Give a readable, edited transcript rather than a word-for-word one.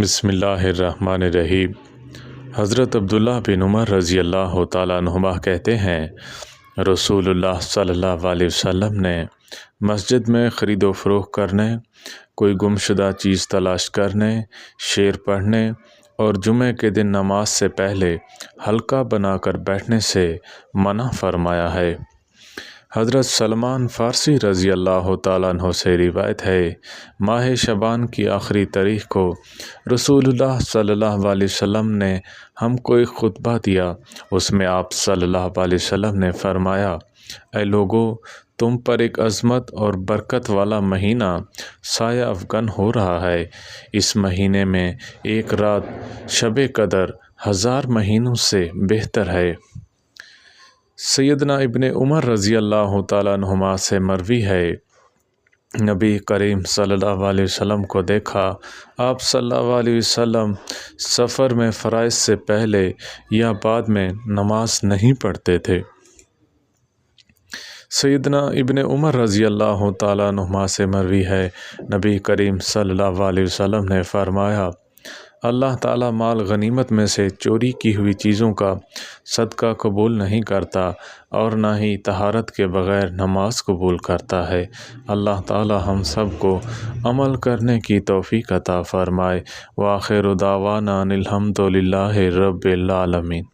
بسم اللہ الرحمن الرحیم۔ حضرت عبداللہ بن عمر رضی اللہ تعالیٰ عنہما کہتے ہیں، رسول اللہ صلی اللہ علیہ وسلم نے مسجد میں خرید و فروخت کرنے، کوئی گمشدہ چیز تلاش کرنے، شعر پڑھنے اور جمعہ کے دن نماز سے پہلے حلقہ بنا کر بیٹھنے سے منع فرمایا ہے۔ حضرت سلمان فارسی رضی اللہ تعالیٰ عنہ سے روایت ہے، ماہ شعبان کی آخری تاریخ کو رسول اللہ صلی اللہ علیہ وسلم نے ہم کو ایک خطبہ دیا۔ اس میں آپ صلی اللہ علیہ وسلم نے فرمایا، اے لوگو، تم پر ایک عظمت اور برکت والا مہینہ سایہ افغن ہو رہا ہے۔ اس مہینے میں ایک رات شب قدر 1000 مہینوں سے بہتر ہے۔ سیدنا ابن عمر رضی اللہ تعالیٰ عنہما سے مروی ہے، نبی کریم صلی اللہ علیہ وسلم کو دیکھا، آپ صلی اللہ علیہ وسلم سفر میں فرائض سے پہلے یا بعد میں نماز نہیں پڑھتے تھے۔ سیدنا ابن عمر رضی اللہ تعالیٰ عنہما سے مروی ہے، نبی کریم صلی اللہ علیہ وسلم نے فرمایا، اللہ تعالیٰ مال غنیمت میں سے چوری کی ہوئی چیزوں کا صدقہ قبول نہیں کرتا اور نہ ہی طہارت کے بغیر نماز قبول کرتا ہے۔ اللہ تعالیٰ ہم سب کو عمل کرنے کی توفیق عطا فرمائے۔ وآخر دعوانا ان الحمد للہ رب العالمین۔